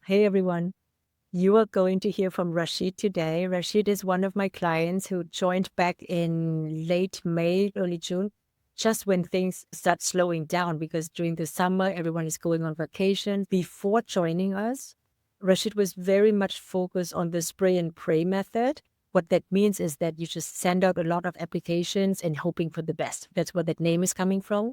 Hey everyone, you are going to hear from Rashid today. Rashid is one of my clients who joined back in late May, early June, just when things start slowing down because during the summer everyone is going on vacation. Before joining us, Rashid was very much focused on the spray and pray method. What that means is that you just send out a lot of applications and hoping for the best. That's where that name is coming from.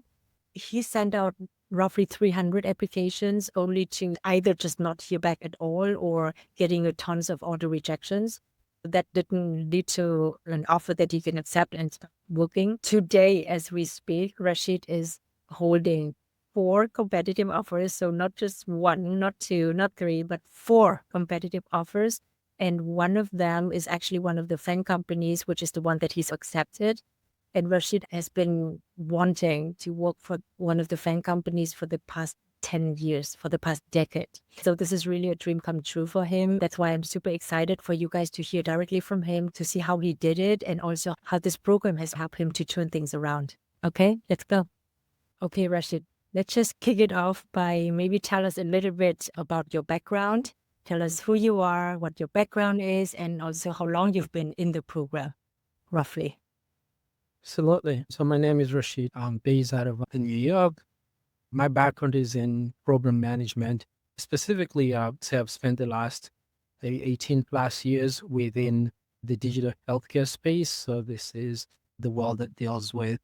He sent out roughly 300 applications only to either just not hear back at all or getting a tons of auto rejections. That didn't lead to an offer that he can accept and start working. Today, as we speak, Rashid is holding four competitive offers. So not just one, not two, not three, but four competitive offers. And one of them is actually one of the FANG companies, which is the one that he's accepted. And Rashid has been wanting to work for one of the FANG companies for the past 10 years, for the past decade. So this is really a dream come true for him. That's why I'm super excited for you guys to hear directly from him, to see how he did it, and also how this program has helped him to turn things around. Okay, let's go. Okay, Rashid, let's just kick it off by maybe tell us a little bit about your background. Tell us who you are, what your background is, and also how long you've been in the program, roughly. Absolutely. So my name is Rashid. I'm based out of New York. My background is in program management. Specifically, I'd say I've spent the last 18 plus years within the digital healthcare space. So this is the world that deals with,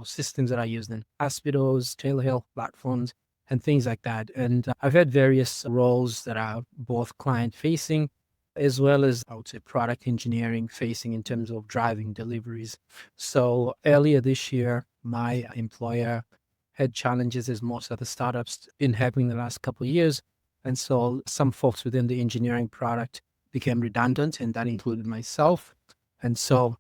systems that are used in hospitals, telehealth platforms, and things like that. And I've had various roles that are both client facing as well as, I would say, product engineering facing in terms of driving deliveries. So earlier this year, my employer had challenges as most of the startups been having the last couple of years. And so some folks within the engineering product became redundant, and that included myself. And so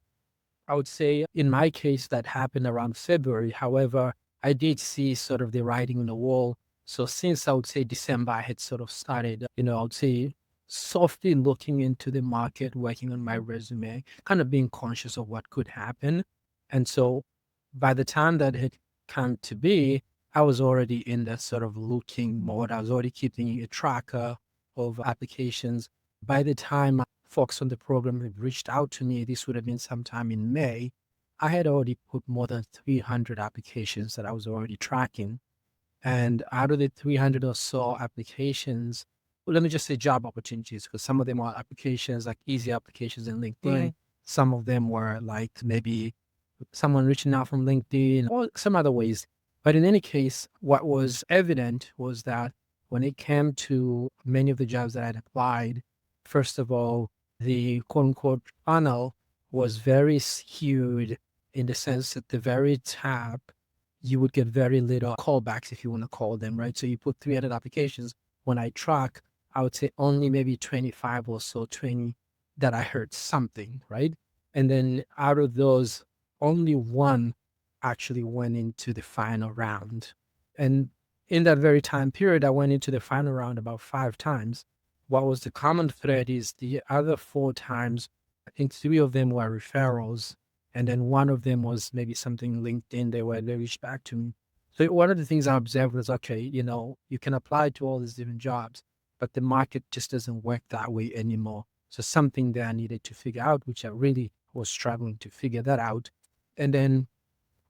I would say in my case, that happened around February. However, I did see sort of the writing on the wall. So since I would say December, I had sort of started, I would say softly looking into the market, working on my resume, kind of being conscious of what could happen. And so by the time that had come to be, I was already in that sort of looking mode. I was already keeping a tracker of applications. By the time folks on the program had reached out to me, this would have been sometime in May, I had already put more than 300 applications that I was already tracking. And out of the 300 or so applications, well, let me just say job opportunities, because some of them are applications like easy applications in LinkedIn. Right. Some of them were like maybe someone reaching out from LinkedIn or some other ways. But in any case, what was evident was that when it came to many of the jobs that I'd applied, first of all, the quote unquote funnel was very skewed in the sense that the very top, you would get very little callbacks, if you want to call them, right? So you put 300 applications. When I track, I would say only maybe 25 or so, 20 that I heard something, right? And then out of those, only one actually went into the final round. And in that very time period, I went into the final round about 5 times. What was the common thread is the other 4 times, I think 3 of them were referrals. And then one of them was maybe something LinkedIn, they reached back to me. So one of the things I observed was, okay, you can apply to all these different jobs, but the market just doesn't work that way anymore. So something that I needed to figure out, which I really was struggling to figure that out. And then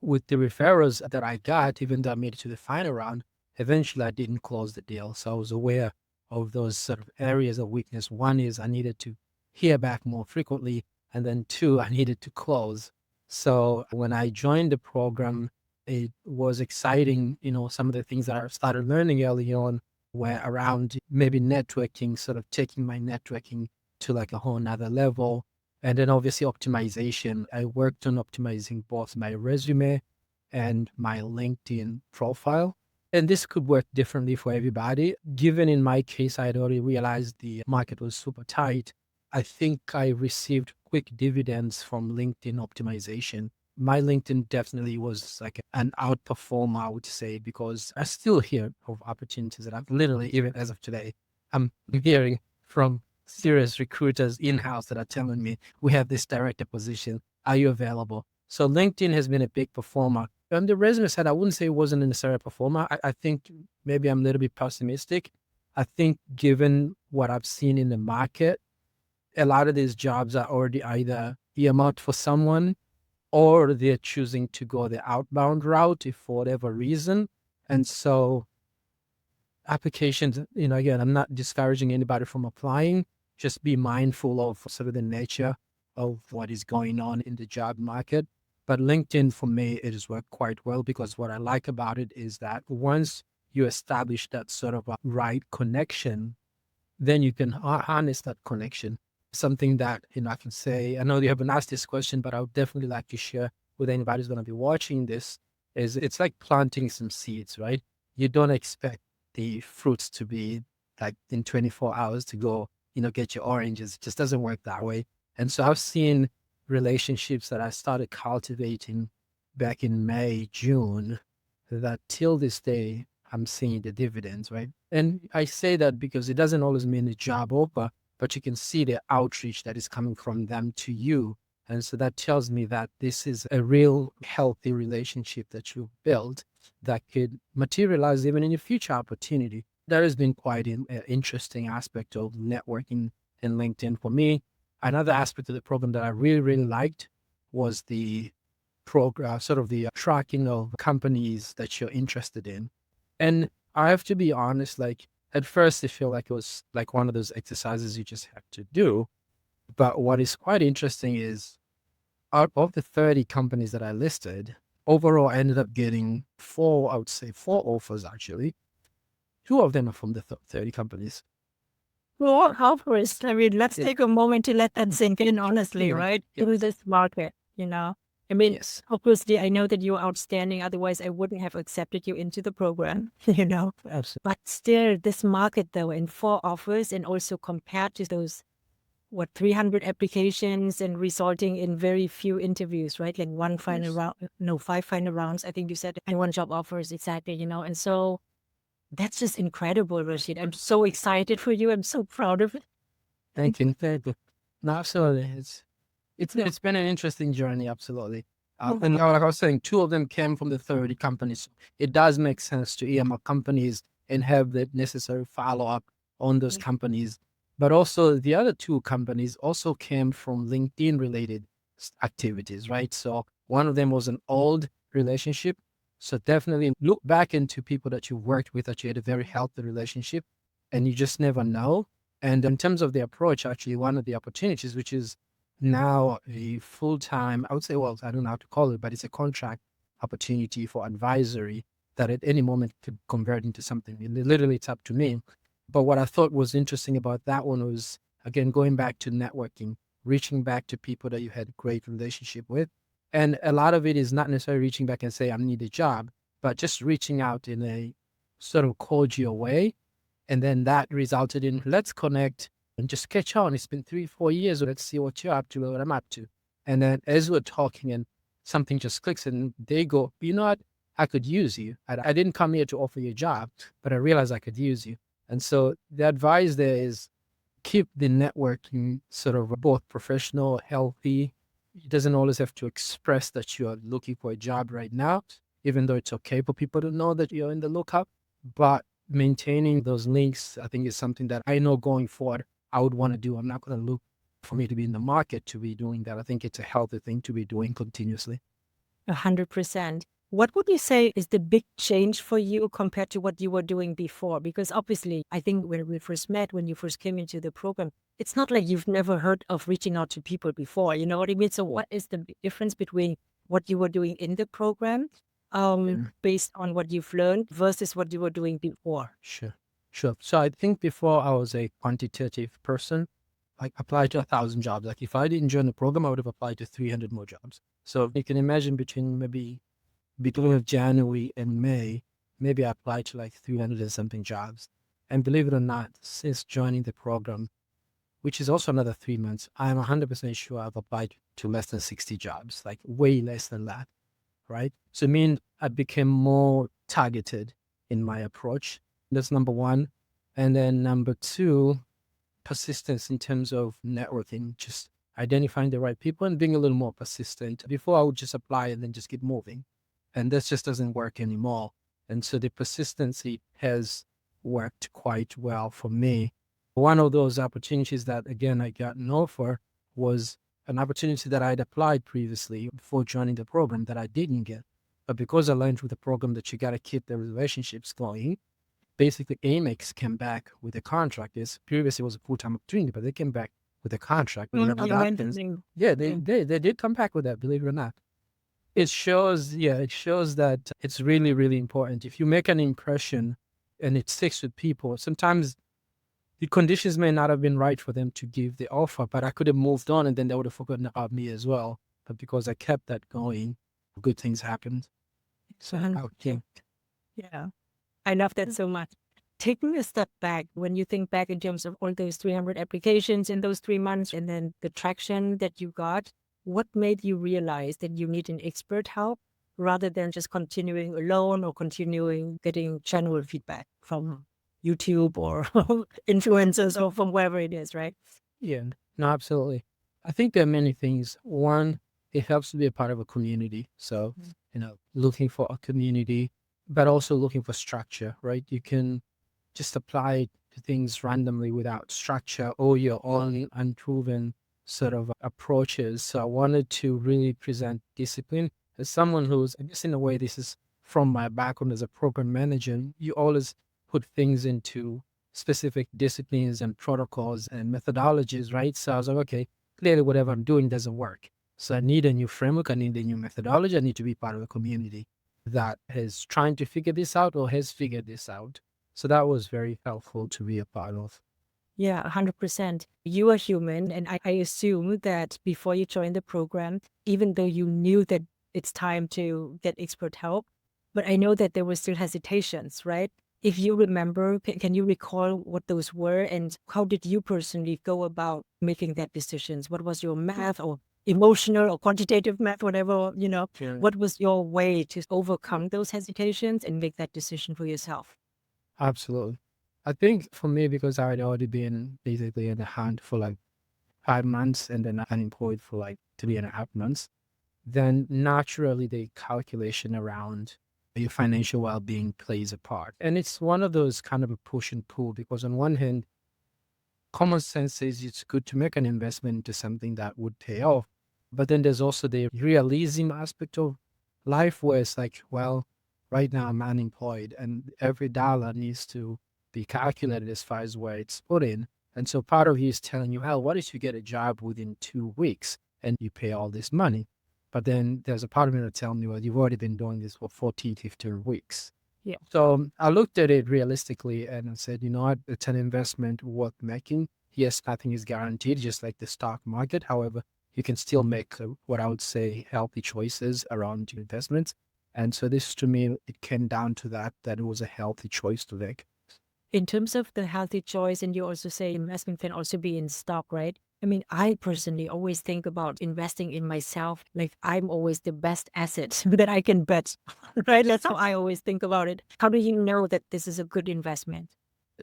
with the referrals that I got, even though I made it to the final round, eventually I didn't close the deal. So I was aware of those sort of areas of weakness. One is I needed to hear back more frequently. And then two, I needed to close. So when I joined the program, it was exciting. Some of the things that I started learning early on were around maybe networking, sort of taking my networking to like a whole nother level. And then obviously optimization. I worked on optimizing both my resume and my LinkedIn profile. And this could work differently for everybody. Given in my case, I had already realized the market was super tight. I think I received quick dividends from LinkedIn optimization. My LinkedIn definitely was like an outperformer, I would say, because I still hear of opportunities that I've literally, even as of today, I'm hearing from serious recruiters in-house that are telling me, we have this director position. Are you available? So LinkedIn has been a big performer. On the resume side, I wouldn't say it wasn't necessarily a performer. I think maybe I'm a little bit pessimistic. I think given what I've seen in the market, a lot of these jobs are already either earmarked for someone or they're choosing to go the outbound route if for whatever reason. And so applications, again, I'm not discouraging anybody from applying. Just be mindful of sort of the nature of what is going on in the job market. But LinkedIn, for me, it has worked quite well because what I like about it is that once you establish that sort of a right connection, then you can harness that connection. Something that, I can say, I know you haven't asked this question, but I would definitely like to share with anybody who's going to be watching this is it's like planting some seeds, right? You don't expect the fruits to be like in 24 hours to go, get your oranges. It just doesn't work that way. And so I've seen relationships that I started cultivating back in May, June, that till this day I'm seeing the dividends, right? And I say that because it doesn't always mean a job offer, but you can see the outreach that is coming from them to you. And so that tells me that this is a real healthy relationship that you've built that could materialize even in a future opportunity. That has been quite an interesting aspect of networking in LinkedIn for me. Another aspect of the program that I really, really liked was the program, sort of the tracking of companies that you're interested in. And I have to be honest, like at first, I feel like it was like one of those exercises you just have to do. But what is quite interesting is out of the 30 companies that I listed, overall, I ended up getting four, I would say four offers actually. Two of them are from the 30 companies. Well, how first? I mean, let's Yeah. take a moment to let that sink in, honestly, Yeah. right? Yeah. Through this market, I mean, Yes. obviously, I know that you're outstanding. Otherwise, I wouldn't have accepted you into the program, Absolutely. But still, this market, though, in four offers, and also compared to those, 300 applications and resulting in very few interviews, right? Like one final Yes. round, no, five final rounds, I think you said, and one job offers, exactly, And so that's just incredible, Rashid. I'm so excited for you. I'm so proud of it. Thank you. Thank you. No, absolutely. It's been an interesting journey, absolutely. And like I was saying, two of them came from the 30 companies. It does make sense to EMR companies and have the necessary follow up on those companies. But also, the other two companies also came from LinkedIn related activities, right? So one of them was an old relationship. So definitely look back into people that you worked with that you had a very healthy relationship, and you just never know. And in terms of the approach, actually, one of the opportunities, which is now a full-time, I would say, well, I don't know how to call it, but it's a contract opportunity for advisory that at any moment could convert into something. Literally, it's up to me. But what I thought was interesting about that one was, again, going back to networking, reaching back to people that you had a great relationship with. And a lot of it is not necessarily reaching back and say, I need a job, but just reaching out in a sort of cordial way. And then that resulted in let's connect and just catch on. It's been 3, 4 years. Let's see what you're up to, what I'm up to. And then as we're talking and something just clicks and they go, you know what? I could use you. I didn't come here to offer you a job, but I realized I could use you. And so the advice there is keep the networking sort of both professional, healthy. It doesn't always have to express that you're looking for a job right now, even though it's okay for people to know that you're in the lookup. But maintaining those links, I think, is something that I know going forward I would want to do. I'm not going to look for me to be in the market to be doing that. I think it's a healthy thing to be doing continuously. 100%. What would you say is the big change for you compared to what you were doing before? Because obviously, I think when we first met, when you first came into the program, it's not like you've never heard of reaching out to people before. You know what I mean? So, what is the big difference between what you were doing in the program, Yeah. based on what you've learned, versus what you were doing before? Sure. Sure. So I think before I was a quantitative person, like applied to 1,000 jobs. Like if I didn't join the program, I would have applied to 300 more jobs. So you can imagine between maybe beginning of January and May, maybe I applied to like 300 and something jobs. And believe it or not, since joining the program, which is also another 3 months, I'm 100% sure I've applied to less than 60 jobs, like way less than that, right? So I mean, I became more targeted in my approach. That's number one. And then number two, persistence in terms of networking, just identifying the right people and being a little more persistent. Before I would just apply and then just keep moving. And this just doesn't work anymore. And so the persistency has worked quite well for me. One of those opportunities that, again, I got an offer was an opportunity that I'd applied previously before joining the program that I didn't get. But because I learned with the program that you got to keep the relationships going, basically Amex came back with a contract. This previously was a full-time opportunity, but they came back with a contract with Mm, Level Options. amazing. Yeah, Mm. they did come back with that, believe it or not. It shows, yeah, it shows that it's really, really important. If you make an impression and it sticks with people, sometimes the conditions may not have been right for them to give the offer, but I could have moved on and then they would have forgotten about me as well. But because I kept that going, good things happened. So I would think. 100%. Yeah. I love that so much. Taking a step back, when you think back in terms of all those 300 applications in those 3 months and then the traction that you got, what made you realize that you need an expert help rather than just continuing alone or continuing getting general feedback from YouTube or influencers or from wherever it is, right? Yeah, no, absolutely. I think there are many things. One, it helps to be a part of a community. So, looking for a community, but also looking for structure, right? You can just apply to things randomly without structure or your own unproven sort of approaches. So I wanted to really present discipline as someone who's, I guess in a way, this is from my background as a program manager. You always put things into specific disciplines and protocols and methodologies, right? So I was like, okay, clearly whatever I'm doing doesn't work. So I need a new framework. I need a new methodology. I need to be part of a community that is trying to figure this out or has figured this out. So that was very helpful to be a part of. Yeah, 100%. You are human. And I assume that before you joined the program, even though you knew that it's time to get expert help, but I know that there were still hesitations, right? If you remember, can you recall what those were and how did you personally go about making that decisions? What was your math or emotional or quantitative math, whatever, Yeah. what was your way to overcome those hesitations and make that decision for yourself? Absolutely. I think for me, because I had already been basically in the hunt for like 5 months and then unemployed for like 3.5 months, then naturally the calculation around your financial well-being plays a part. And it's one of those kind of a push and pull because on one hand, common sense says it's good to make an investment into something that would pay off. But then there's also the realism aspect of life where it's like, well, right now I'm unemployed and every dollar needs to be calculated as far as where it's put in. And so part of you is telling you, hell, what if you get a job within 2 weeks and you pay all this money? But then there's a part of me that tells me, well, you've already been doing this for 14, 15 weeks. Yeah. So I looked at it realistically and I said, you know what, it's an investment worth making. Yes, nothing is guaranteed, just like the stock market. However, you can still make what I would say healthy choices around your investments. And so this to me, it came down to that it was a healthy choice to make. In terms of the healthy choice, and you also say investment can also be in stock, right? I mean, I personally always think about investing in myself. Like I'm always the best asset that I can bet, right? That's how I always think about it. How do you know that this is a good investment?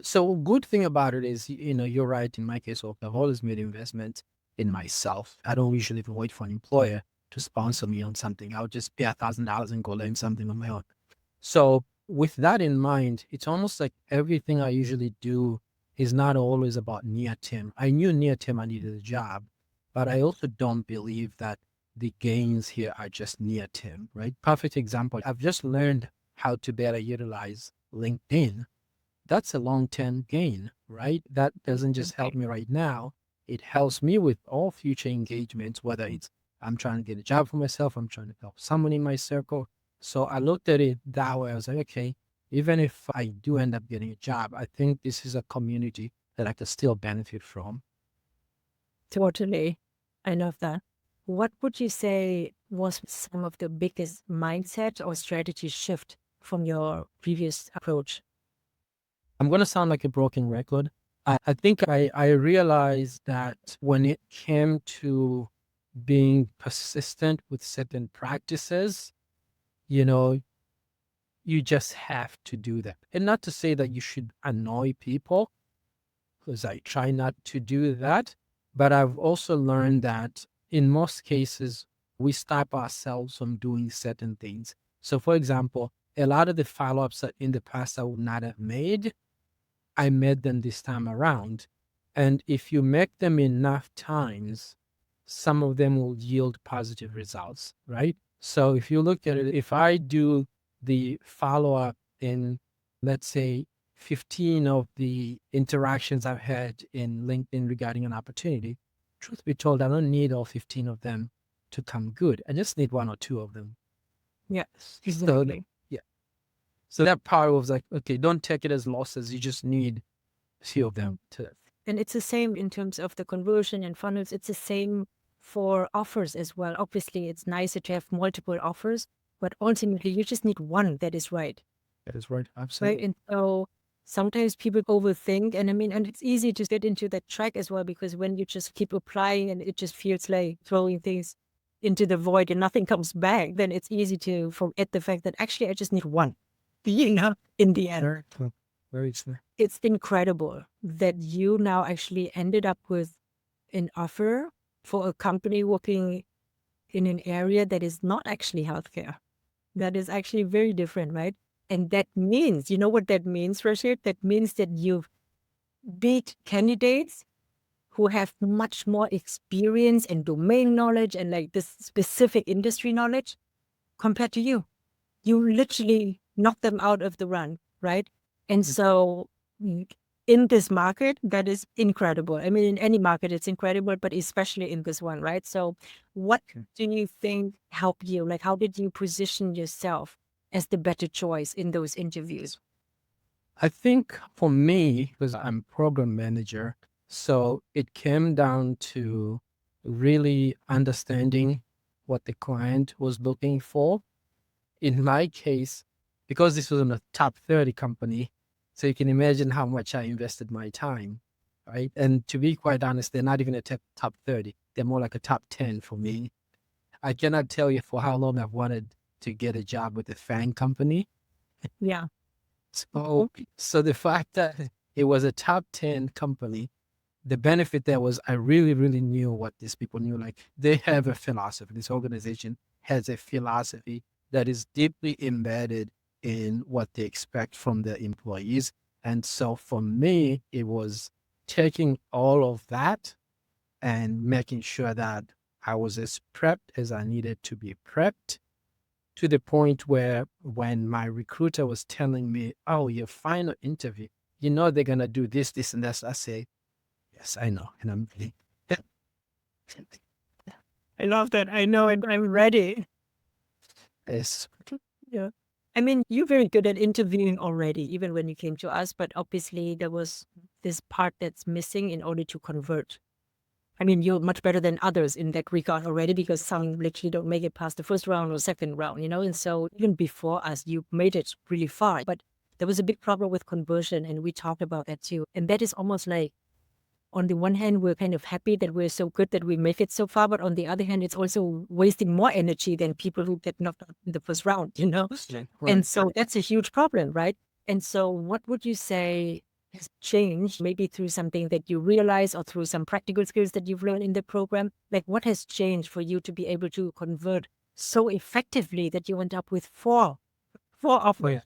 So good thing about it is, you're right. In my case, I've always made investments in myself. I don't usually even wait for an employer to sponsor me on something. I'll just pay $1,000 and go learn something on my own. So with that in mind, it's almost like everything I usually do is not always about near term. I knew near term I needed a job, but I also don't believe that the gains here are just near term, right? Perfect example. I've just learned how to better utilize LinkedIn. That's a long-term gain, right? That doesn't just help me right now. It helps me with all future engagements, whether it's I'm trying to get a job for myself, I'm trying to help someone in my circle. So I looked at it that way. I was like, okay, even if I do end up getting a job, I think this is a community that I could still benefit from. Totally. I love that. What would you say was some of the biggest mindset or strategy shift from your previous approach? I'm going to sound like a broken record. I think I realized that when it came to being persistent with certain practices, you know, you just have to do that. And not to say that you should annoy people, because I try not to do that. But I've also learned that in most cases, we stop ourselves from doing certain things. So, for example, a lot of the follow ups that in the past I would not have made, I met them this time around. And if you make them enough times, some of them will yield positive results, right? So if you look at it, if I do the follow up in, let's say, 15 of the interactions I've had in LinkedIn regarding an opportunity, truth be told, I don't need all 15 of them to come good. I just need one or two of them. Yes, So, exactly. yeah. So that part was like, okay, don't take it as losses. You just need a few of them to. And it's the same in terms of the conversion and funnels. It's the same for offers as well. Obviously, it's nicer to have multiple offers, but ultimately, you just need one that is right. That is right. Right. Absolutely. And so sometimes people overthink. And I mean, and it's easy to get into that track as well, because when you just keep applying and it just feels like throwing things into the void and nothing comes back, then it's easy to forget the fact that actually I just need one, in the end. Very true. Very true. It's incredible that you now actually ended up with an offer for a company working in an area that is not actually healthcare. That is actually very different, right? And that means, you know what that means, Rashid? That means that you've beat candidates who have much more experience and domain knowledge and like this specific industry knowledge compared to you. You literally knock them out of the run, right? And so in this market, that is incredible. I mean, in any market, it's incredible, but especially in this one, right? So what do you think helped you? Like, how did you position yourself as the better choice in those interviews? I think for me, because I'm program manager, so it came down to really understanding what the client was looking for. In my case, because this was in a top 30 company, so you can imagine how much I invested my time, right? And to be quite honest, they're not even a top 30. They're more like a top 10 for me. I cannot tell you for how long I've wanted to get a job with a FANG company. Yeah. So the fact that it was a top 10 company, the benefit there was I really, really knew what these people knew. Like they have a philosophy. This organization has a philosophy that is deeply embedded in what they expect from their employees. And so for me, it was taking all of that and making sure that I was as prepped as I needed to be prepped, to the point where when my recruiter was telling me, oh, your final interview, they're going to do this, this, and that. I say, yes, I know. And I'm really, I love that. I know, and I'm ready. yes. Yeah. I mean, you're very good at interviewing already, even when you came to us, but obviously there was this part that's missing in order to convert. I mean, you're much better than others in that regard already, because some literally don't make it past the first round or second round, And so even before us, you made it really far. But there was a big problem with conversion, and we talked about that too. And that is almost like, on the one hand, we're kind of happy that we're so good that we make it so far. But on the other hand, it's also wasting more energy than people who get knocked out in the first round. Right. And so that's a huge problem, right? And so what would you say has changed, maybe through something that you realize or through some practical skills that you've learned in the program? Like, what has changed for you to be able to convert so effectively that you end up with four offers?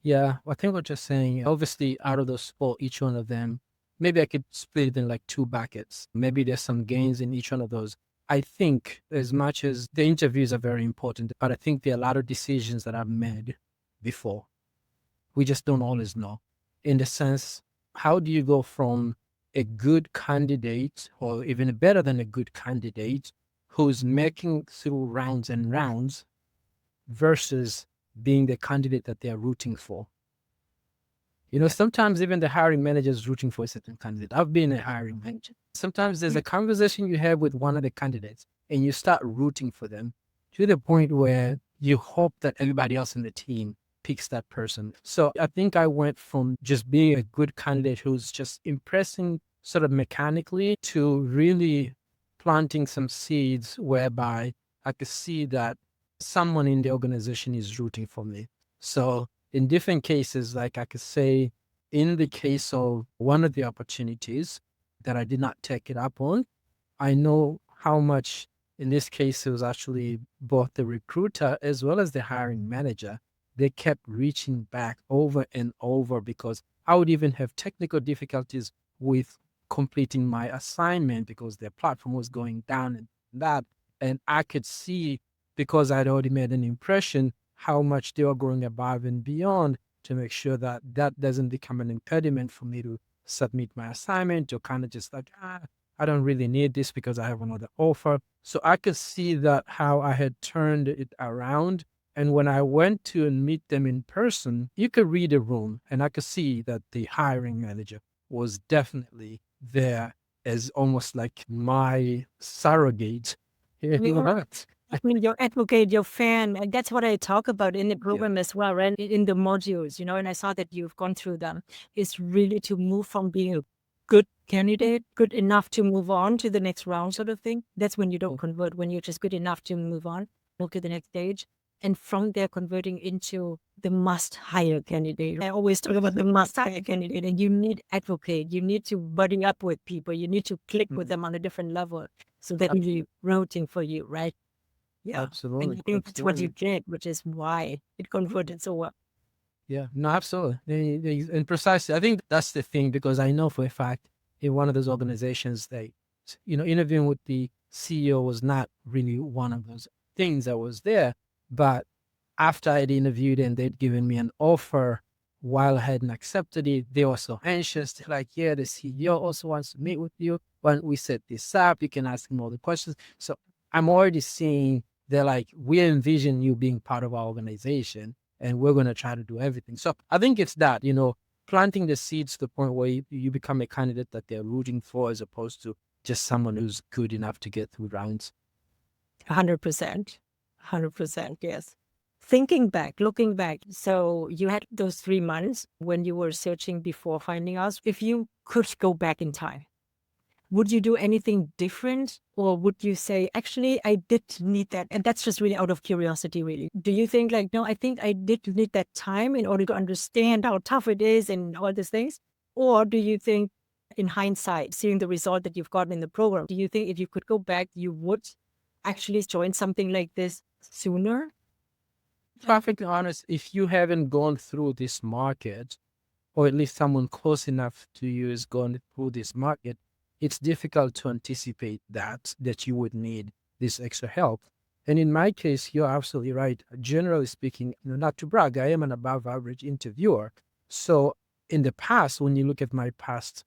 Yeah, I think what you're saying, obviously, out of those four, each one of them, maybe I could split it in like two buckets. Maybe there's some gains in each one of those. I think as much as the interviews are very important, but I think there are a lot of decisions that I've made before. We just don't always know. In the sense, how do you go from a good candidate, or even better than a good candidate, who's making through rounds and rounds, versus being the candidate that they're rooting for? Sometimes even the hiring manager is rooting for a certain candidate. I've been a hiring manager. Sometimes there's a conversation you have with one of the candidates and you start rooting for them to the point where you hope that everybody else in the team picks that person. So I think I went from just being a good candidate who's just impressing sort of mechanically to really planting some seeds whereby I could see that someone in the organization is rooting for me. So in different cases, like I could say, in the case of one of the opportunities that I did not take it up on, I know how much, in this case, it was actually both the recruiter as well as the hiring manager. They kept reaching back over and over because I would even have technical difficulties with completing my assignment because their platform was going down and that. And I could see, because I'd already made an impression, how much they were going above and beyond to make sure that that doesn't become an impediment for me to submit my assignment, or kind of just like, I don't really need this because I have another offer. So I could see that how I had turned it around. And when I went to meet them in person, you could read a room and I could see that the hiring manager was definitely there as almost like my surrogate. Yeah, Yeah. I mean, your advocate, your fan, and that's what I talk about in the yeah, program as well, right? In the modules, and I saw that you've gone through them, is really to move from being a good candidate, good enough to move on to the next round sort of thing. That's when you don't convert, when you're just good enough to move on, move to the next stage. And from there, converting into the must hire candidate. I always talk about the must hire candidate, and you need advocate. You need to buddy up with people. You need to click with them on a different level. So they're really rooting for you, right? Yeah. And absolutely, I think that's what you absolutely. did, which is why it converted so well. Yeah, no, absolutely. And precisely, I think that's the thing, because I know for a fact in one of those organizations, interviewing with the CEO was not really one of those things that was there. But after I'd interviewed and they'd given me an offer while I hadn't accepted it, they were so anxious. They're like, yeah, the CEO also wants to meet with you. When we set this up, you can ask him all the questions. So I'm already seeing they're like, we envision you being part of our organization and we're going to try to do everything. So I think it's that, planting the seeds to the point where you become a candidate that they're rooting for, as opposed to just someone who's good enough to get through rounds. 100%. 100%. Yes. Thinking back, looking back, so you had those 3 months when you were searching before finding us. If you could go back in time, would you do anything different? Or would you say, actually, I did need that? And that's just really out of curiosity, really. Do you think, like, no, I think I did need that time in order to understand how tough it is and all these things? Or do you think, in hindsight, seeing the result that you've gotten in the program, do you think if you could go back, you would actually join something like this sooner? Perfectly honest, if you haven't gone through this market, or at least someone close enough to you is going through this market, it's difficult to anticipate that you would need this extra help. And in my case, you're absolutely right. Generally speaking, not to brag, I am an above average interviewer. So in the past, when you look at my past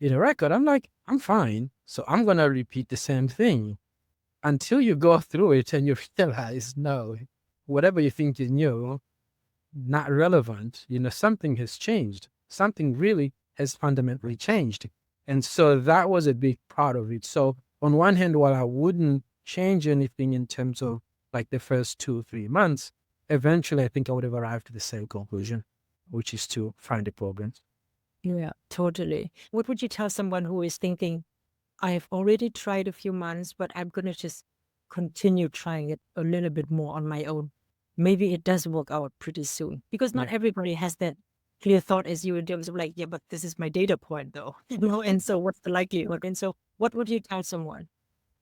record, I'm like, I'm fine. So I'm gonna repeat the same thing until you go through it and you realize, no, whatever you think you knew, not relevant. Something has changed. Something really has fundamentally changed. And so that was a big part of it. So on one hand, while I wouldn't change anything in terms of like the first 2 3 months, eventually I think I would have arrived to the same conclusion, which is to find a program. Yeah, totally. What would you tell someone who is thinking, I've already tried a few months, but I'm going to just continue trying it a little bit more on my own? Maybe it does work out pretty soon, because not Yeah. everybody has that clear thought as you in terms of like, yeah, but this is my data point though, and so what's the likelihood? And so what would you tell someone?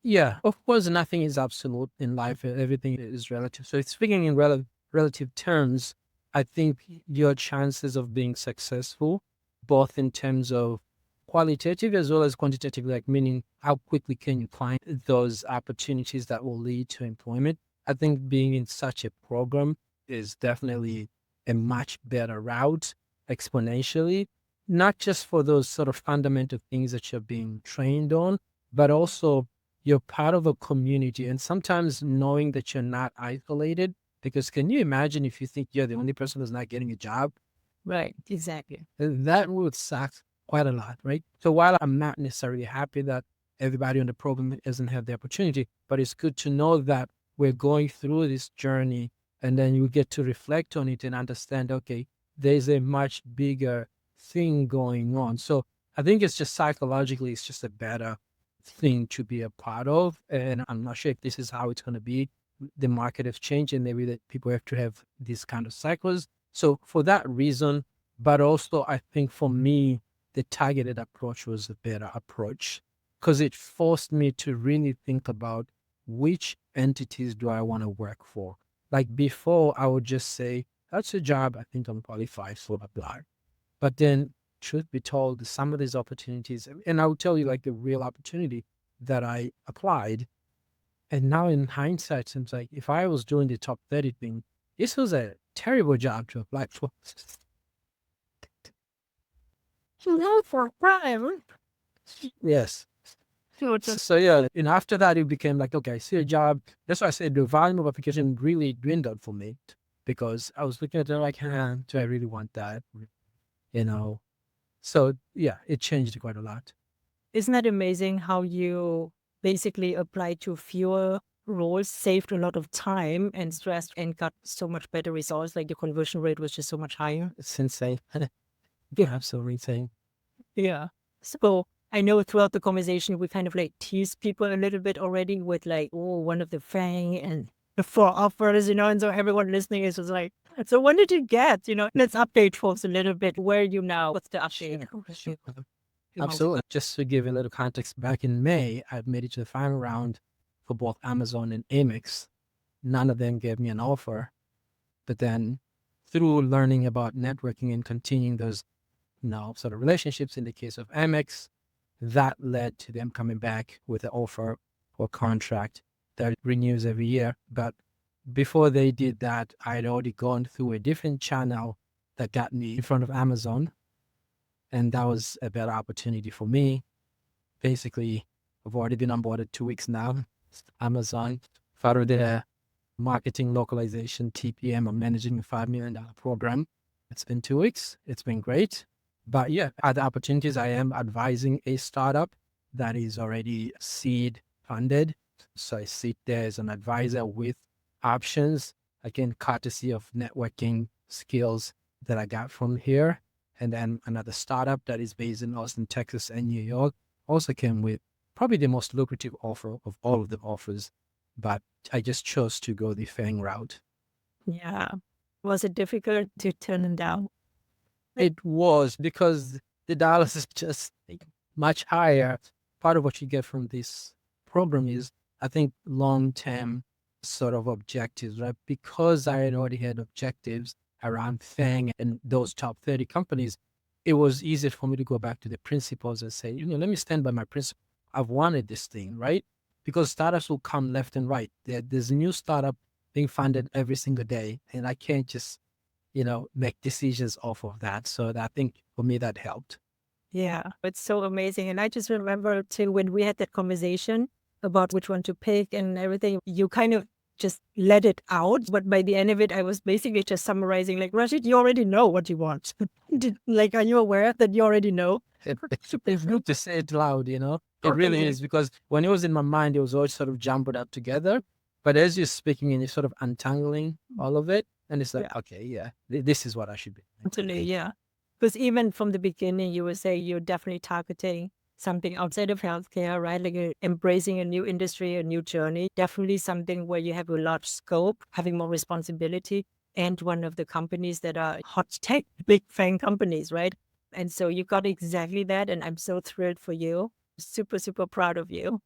Yeah, of course, nothing is absolute in life. Everything is relative. So, speaking in relative terms, I think your chances of being successful, both in terms of qualitative as well as quantitative, like meaning how quickly can you find those opportunities that will lead to employment. I think being in such a program is definitely a much better route exponentially, not just for those sort of fundamental things that you're being trained on, but also you're part of a community, and sometimes knowing that you're not isolated. Because can you imagine if you think you're the only person who's not getting a job? Right, exactly. That would suck quite a lot, right? So while I'm not necessarily happy that everybody on the program doesn't have the opportunity, but it's good to know that we're going through this journey, and then you get to reflect on it and understand, okay, there's a much bigger thing going on. So I think it's just psychologically, it's just a better thing to be a part of. And I'm not sure if this is how it's going to be. The market has changed, and maybe that people have to have these kind of cycles. So for that reason, but also I think for me, the targeted approach was a better approach, because it forced me to really think about which entities do I want to work for. Like before, I would just say, that's a job I think I'm qualified for, apply. But then, truth be told, some of these opportunities, and I will tell you like the real opportunity that I applied. And now in hindsight, it seems like if I was doing the top 30 thing, this was a terrible job to apply for. No, for crime. Yes. So it's So yeah, and after that, it became like, okay, I see a job. That's why I said the volume of application really dwindled for me because I was looking at it like, do I really want that? You know? So yeah, it changed quite a lot. Isn't that amazing how you basically applied to fewer roles, saved a lot of time and stress, and got so much better results? Like the conversion rate was just so much higher. It's insane. Yeah, absolutely insane. Yeah. So I know throughout the conversation, we kind of like teased people a little bit already with like, oh, one of the FANG and the four offers, and so everyone listening is just like, so when did you get, let's update folks a little bit. Where are you now? What's the update? Sure. Absolutely. Just to give a little context, back in May, I made it to the final round for both Amazon and Amex. None of them gave me an offer. But then through learning about networking and continuing those, sort of relationships in the case of Amex, that led to them coming back with an offer or contract that renews every year. But before they did that, I had already gone through a different channel that got me in front of Amazon. And that was a better opportunity for me. Basically, I've already been onboarded 2 weeks now. Amazon, part of their marketing localization TPM. I'm managing a $5 million program. It's been 2 weeks. It's been great. But yeah, other opportunities, I am advising a startup that is already seed funded. So I sit there as an advisor with options, again, courtesy of networking skills that I got from here. And then another startup that is based in Austin, Texas, and New York also came with probably the most lucrative offer of all of the offers. But I just chose to go the FANG route. Yeah. Was it difficult to turn them down? It was because the dollars is just much higher. Part of what you get from this program is, I think, long-term sort of objectives, right? Because I had already had objectives around FANG and those top 30 companies, it was easier for me to go back to the principles and say, let me stand by my principle. I've wanted this thing, right? Because startups will come left and right. There's a new startup being funded every single day, and I can't just make decisions off of that. So I think for me that helped. Yeah, it's so amazing. And I just remember too, when we had that conversation about which one to pick and everything, you kind of just let it out. But by the end of it, I was basically just summarizing like, Rashid, you already know what you want. Like, are you aware that you already know? It's good to say it loud, It Oh, thank really you. is, because when it was in my mind, it was all sort of jumbled up together. But as you're speaking and you're sort of untangling all of it, and it's like, Yeah, okay, yeah, this is what I should be absolutely. doing. Yeah. Because even from the beginning, you were saying you're definitely targeting something outside of healthcare, right? Like you're embracing a new industry, a new journey, definitely something where you have a large scope, having more responsibility, and one of the companies that are hot tech, big FANG companies, right? And so you got exactly that. And I'm so thrilled for you. Super, super proud of you.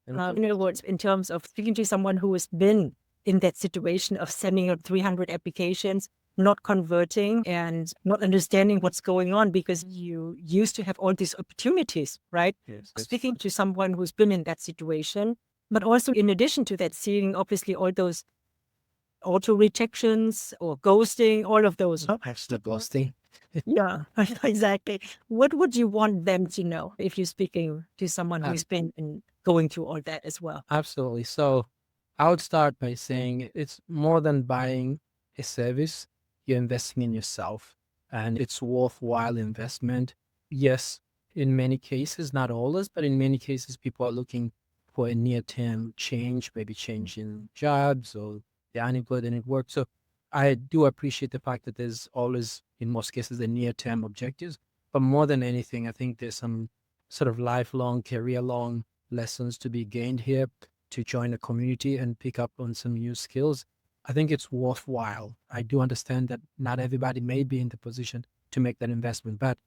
In other words, in terms of speaking to someone who has been in that situation of sending out 300 applications, not converting and not understanding what's going on because you used to have all these opportunities, right? Yes. Speaking to someone who's been in that situation, but also in addition to that, seeing obviously all those auto rejections or ghosting, all of those. That's the ghosting. Yeah, exactly. What would you want them to know if you're speaking to someone Uh, who's been going through all that as well? Absolutely. So I would start by saying it's more than buying a service. You're investing in yourself, and it's worthwhile investment. Yes, in many cases, not always, but in many cases, people are looking for a near-term change, maybe change in jobs or they're unemployed and it works. So I do appreciate the fact that there's always, in most cases, the near-term objectives. But more than anything, I think there's some sort of lifelong, career-long lessons to be gained here to join a community and pick up on some new skills. I think it's worthwhile. I do understand that not everybody may be in the position to make that investment, but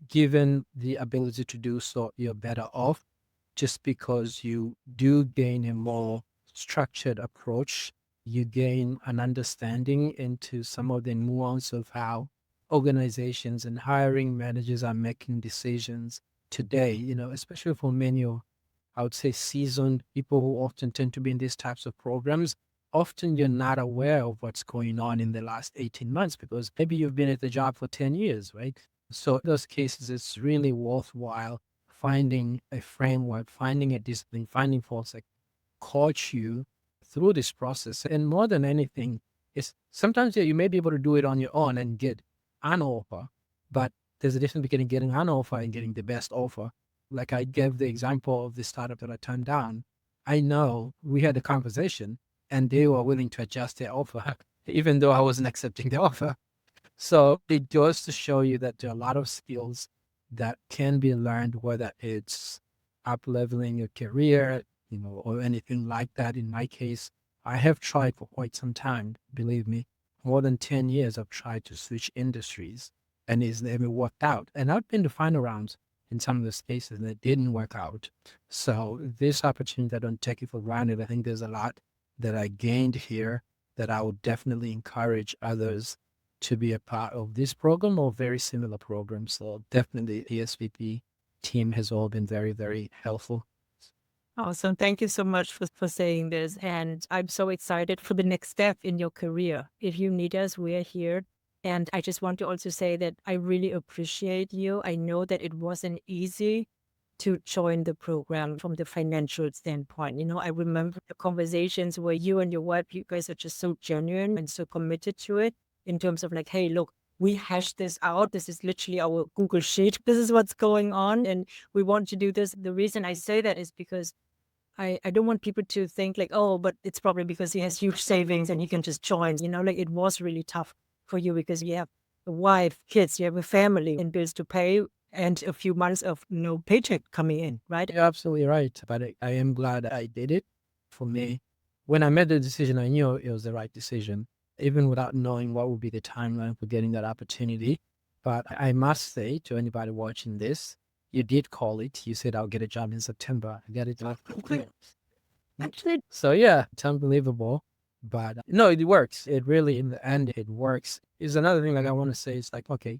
given the ability to do so, you're better off just because you do gain a more structured approach. You gain an understanding into some of the nuance of how organizations and hiring managers are making decisions today, especially for many of, I would say, seasoned people who often tend to be in these types of programs. Often you're not aware of what's going on in the last 18 months because maybe you've been at the job for 10 years, right? So in those cases, it's really worthwhile finding a framework, finding a discipline, finding folks that coach you through this process. And more than anything, is sometimes yeah, you may be able to do it on your own and get an offer, but there's a difference between getting an offer and getting the best offer. Like I gave the example of the startup that I turned down. I know we had a conversation and they were willing to adjust their offer, even though I wasn't accepting the offer. So it goes to show you that there are a lot of skills that can be learned, whether it's up leveling your career, or anything like that. In my case, I have tried for quite some time, believe me, more than 10 years I've tried to switch industries and it's never worked out. And I've been to final rounds in some of those cases and it didn't work out. So this opportunity, I don't take it for granted. I think there's a lot that I gained here that I would definitely encourage others to be a part of this program or very similar programs. So definitely the SVP team has all been very, very helpful. Awesome. Thank you so much for saying this. And I'm so excited for the next step in your career. If you need us, we're here. And I just want to also say that I really appreciate you. I know that it wasn't easy to join the program from the financial standpoint. I remember the conversations where you and your wife, you guys are just so genuine and so committed to it in terms of like, hey, look, we hashed this out. This is literally our Google Sheet. This is what's going on. And we want to do this. The reason I say that is because I don't want people to think like, oh, but it's probably because he has huge savings and he can just join. Like it was really tough for you because you have a wife, kids, you have a family and bills to pay and a few months of no paycheck coming in, right? You're absolutely right. But I am glad I did it. For me, when I made the decision, I knew it was the right decision, even without knowing what would be the timeline for getting that opportunity. But I must say to anybody watching this, you did call it. You said, I'll get a job in September. I got it. Actually, So yeah, it's unbelievable. But no, it works. It really, in the end, it works. Is another thing like I want to say, it's like, okay,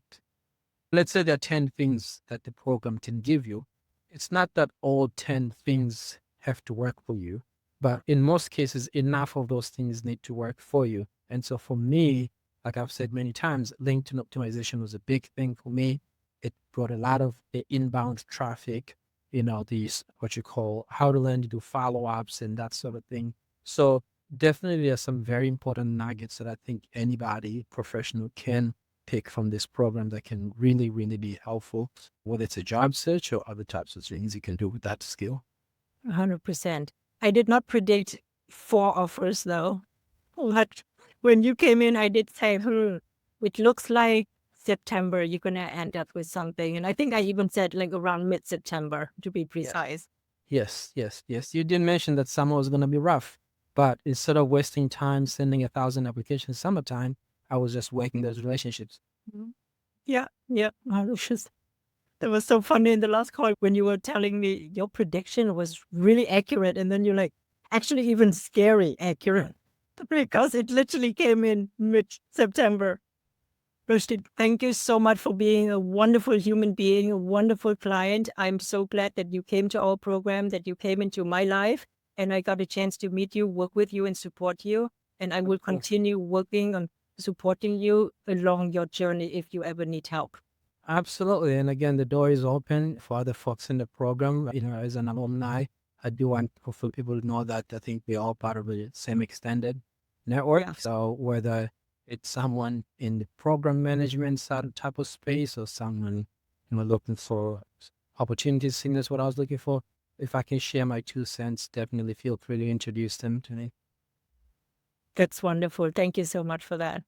let's say there are 10 things that the program can give you. It's not that all 10 things have to work for you, but in most cases, enough of those things need to work for you. And so for me, like I've said many times, LinkedIn optimization was a big thing for me. It brought a lot of the inbound traffic, these what you call how to learn to do follow-ups and that sort of thing. So definitely there are some very important nuggets that I think anybody professional can pick from this program that can really, really be helpful, whether it's a job search or other types of things you can do with that skill. 100%. I did not predict 4 offers though. But when you came in, I did say, it looks like September, you're going to end up with something. And I think I even said like around mid-September to be precise. Yes, yes, yes. You did mention that summer was going to be rough, but instead of wasting time sending 1,000 applications summertime, I was just working those relationships. Mhm. Yeah, yeah. That was so funny in the last call when you were telling me your prediction was really accurate. And then you're like, actually, even scary accurate because it literally came in mid-September. Rashid, thank you so much for being a wonderful human being, a wonderful client. I'm so glad that you came to our program, that you came into my life, and I got a chance to meet you, work with you, and support you. And I will continue working on supporting you along your journey if you ever need help. Absolutely. And again, the door is open for other folks in the program. As an alumni, I do want for people to know that I think we're all part of the same extended network. Yeah. So whether it's someone in the program management side type of space or someone looking for opportunities, seeing that's what I was looking for. If I can share my 2 cents, definitely feel free to introduce them to me. That's wonderful. Thank you so much for that.